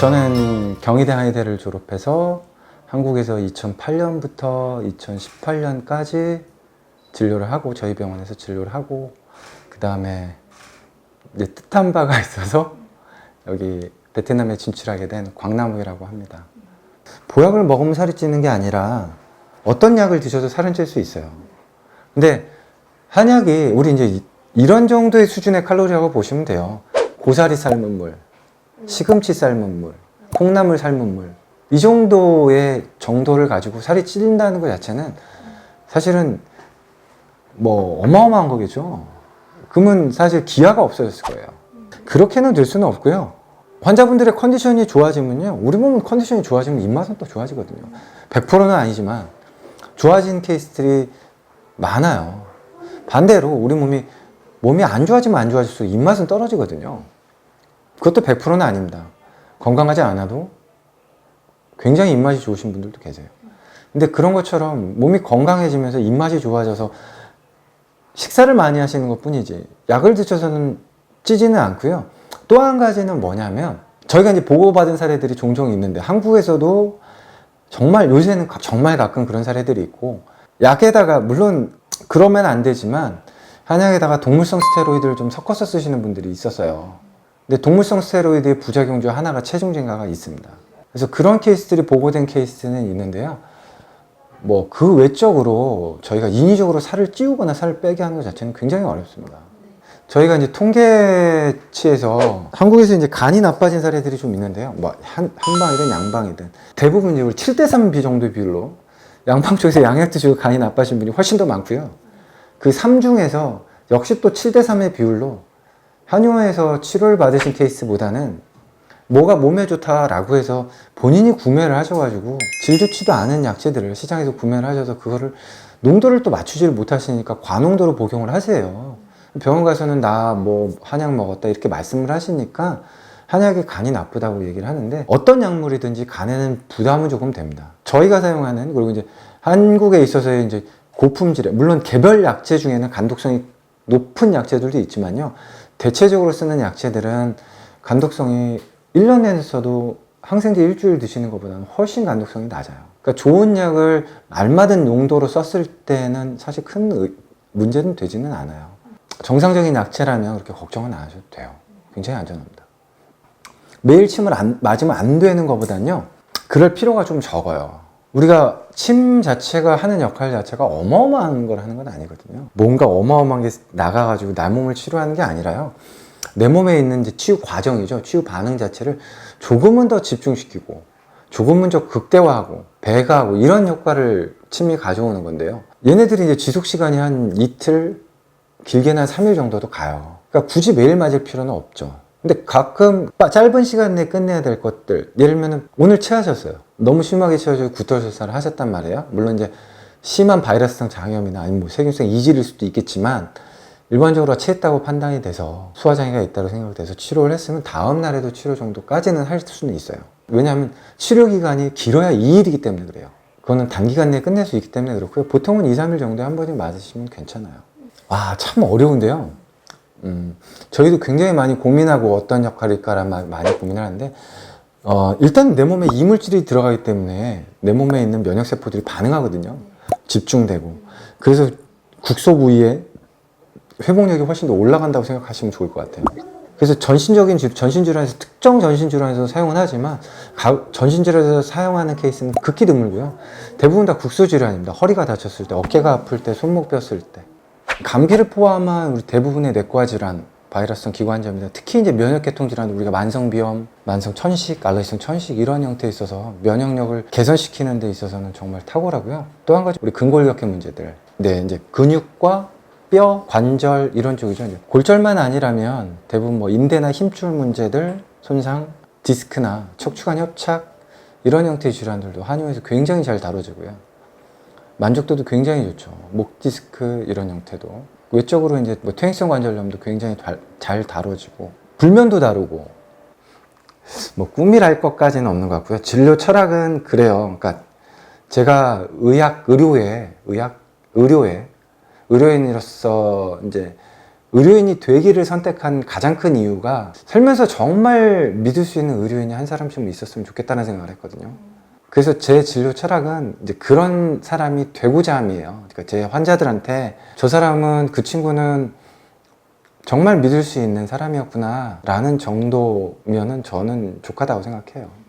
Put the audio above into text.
저는 경희대 한의대를 졸업해서 한국에서 2008년부터 2018년까지 진료를 하고 저희 병원에서 진료를 하고 그 다음에 이제 뜻한 바가 있어서 여기 베트남에 진출하게 된 광남우이라고 합니다. 보약을 먹으면 살이 찌는 게 아니라 어떤 약을 드셔도 살은 찔 수 있어요. 근데 한약이 우리 이제 이런 정도의 수준의 칼로리라고 보시면 돼요. 고사리 삶은 물, 시금치 삶은 물, 콩나물 삶은 물, 이 정도의 정도를 가지고 살이 찔린다는 것 자체는 사실은 뭐 어마어마한 거겠죠. 그러면 사실 기아가 없어졌을 거예요. 그렇게는 될 수는 없고요. 환자분들의 컨디션이 좋아지면요, 우리 몸 컨디션이 좋아지면 입맛은 또 좋아지거든요. 100%는 아니지만 좋아진 케이스들이 많아요. 반대로 우리 몸이 안 좋아지면 안 좋아질수록 입맛은 떨어지거든요. 그것도 100%는 아닙니다. 건강하지 않아도 굉장히 입맛이 좋으신 분들도 계세요. 근데 그런 것처럼 몸이 건강해지면서 입맛이 좋아져서 식사를 많이 하시는 것 뿐이지 약을 드셔서는 찌지는 않고요. 또 한 가지는 뭐냐면 저희가 이제 보고받은 사례들이 종종 있는데 한국에서도 정말 요새는 정말 가끔 그런 사례들이 있고, 약에다가 물론 그러면 안 되지만 한약에다가 동물성 스테로이드를 좀 섞어서 쓰시는 분들이 있었어요. 근데 동물성 스테로이드의 부작용 중 하나가 체중 증가가 있습니다. 그래서 그런 케이스들이 보고된 케이스는 있는데요. 뭐 그 외적으로 저희가 인위적으로 살을 찌우거나 살을 빼게 하는 것 자체는 굉장히 어렵습니다. 저희가 이제 통계치에서 한국에서 이제 간이 나빠진 사례들이 좀 있는데요. 뭐 한방이든 양방이든 대부분 이제 7대3 정도의 비율로 양방 쪽에서 양약 드시고 간이 나빠진 분이 훨씬 더 많고요. 그 3 중에서 역시 또 7대3의 비율로 한의원에서 치료를 받으신 케이스보다는 뭐가 몸에 좋다라고 해서 본인이 구매를 하셔가지고 질 좋지도 않은 약재들을 시장에서 구매를 하셔서 그거를 농도를 또 맞추지를 못하시니까 과농도로 복용을 하세요. 병원 가서는 나 뭐 한약 먹었다 이렇게 말씀을 하시니까 한약이 간이 나쁘다고 얘기를 하는데, 어떤 약물이든지 간에는 부담은 조금 됩니다. 저희가 사용하는, 그리고 이제 한국에 있어서의 이제 고품질의, 물론 개별 약재 중에는 간독성이 높은 약재들도 있지만요, 대체적으로 쓰는 약재들은 간독성이 1년 내내 써도 항생제 일주일 드시는 것보다는 훨씬 간독성이 낮아요. 그러니까 좋은 약을 알맞은 용도로 썼을 때는 사실 큰 문제는 되지는 않아요. 정상적인 약재라면 그렇게 걱정은 안 하셔도 돼요. 굉장히 안전합니다. 매일 침을 맞으면 안 되는 것보다는요, 그럴 필요가 좀 적어요. 우리가 침 자체가 하는 역할 자체가 어마어마한 걸 하는 건 아니거든요. 뭔가 어마어마한 게 나가가지고 내 몸을 치료하는 게 아니라요, 내 몸에 있는 이제 치유 과정이죠. 치유 반응 자체를 조금은 더 집중시키고 조금은 더 극대화하고 배가하고 이런 효과를 침이 가져오는 건데요. 얘네들이 이제 지속 시간이 한 이틀, 길게는 한 3일 정도도 가요. 그러니까 굳이 매일 맞을 필요는 없죠. 근데 가끔 짧은 시간 내에 끝내야 될 것들, 예를 들면 오늘 체하셨어요. 너무 심하게 체하셔서 구토설사를 하셨단 말이에요. 물론 이제 심한 바이러스성 장염이나 아니면 뭐 세균성 이질일 수도 있겠지만 일반적으로 체했다고 판단이 돼서 소화장애가 있다고 생각이 돼서 치료를 했으면 다음 날에도 치료 정도까지는 할 수는 있어요. 왜냐하면 치료 기간이 길어야 2일이기 때문에 그래요. 그거는 단기간 내에 끝낼 수 있기 때문에 그렇고요. 보통은 2, 3일 정도에 한 번씩 맞으시면 괜찮아요. 와, 참 어려운데요. 저희도 굉장히 많이 고민하고 어떤 역할일까라 많이 고민을 하는데, 일단 내 몸에 이물질이 들어가기 때문에 내 몸에 있는 면역세포들이 반응하거든요. 집중되고. 그래서 국소 부위에 회복력이 훨씬 더 올라간다고 생각하시면 좋을 것 같아요. 그래서 전신질환에서, 특정 전신질환에서 사용은 하지만 전신질환에서 사용하는 케이스는 극히 드물고요. 대부분 다 국소질환입니다. 허리가 다쳤을 때, 어깨가 아플 때, 손목 뼈쓸 때. 감기를 포함한 우리 대부분의 내과 질환, 바이러스성 기관지염이나 특히 이제 면역계통 질환, 우리가 만성비염, 만성천식, 알러지성 천식 이런 형태에 있어서 면역력을 개선시키는 데 있어서는 정말 탁월하고요. 또 한 가지 우리 근골격계 문제들, 네, 이제 근육과 뼈, 관절 이런 쪽이죠. 이제 골절만 아니라면 대부분 뭐 인대나 힘줄 문제들, 손상, 디스크나 척추관 협착 이런 형태의 질환들도 한의원에서 굉장히 잘 다뤄지고요. 만족도도 굉장히 좋죠. 목 디스크 이런 형태도 외적으로 이제 뭐 퇴행성 관절염도 굉장히 잘 다뤄지고, 불면도 다루고, 뭐 꿈이랄 것까지는 없는 것 같고요. 진료 철학은 그래요. 그러니까 제가 의료인으로서 이제 의료인이 되기를 선택한 가장 큰 이유가 살면서 정말 믿을 수 있는 의료인이 한 사람씩은 있었으면 좋겠다는 생각을 했거든요. 그래서 제 진료 철학은 이제 그런 사람이 되고자 함이에요. 그러니까 제 환자들한테 저 사람은, 그 친구는 정말 믿을 수 있는 사람이었구나 라는 정도면은 저는 족하다고 생각해요.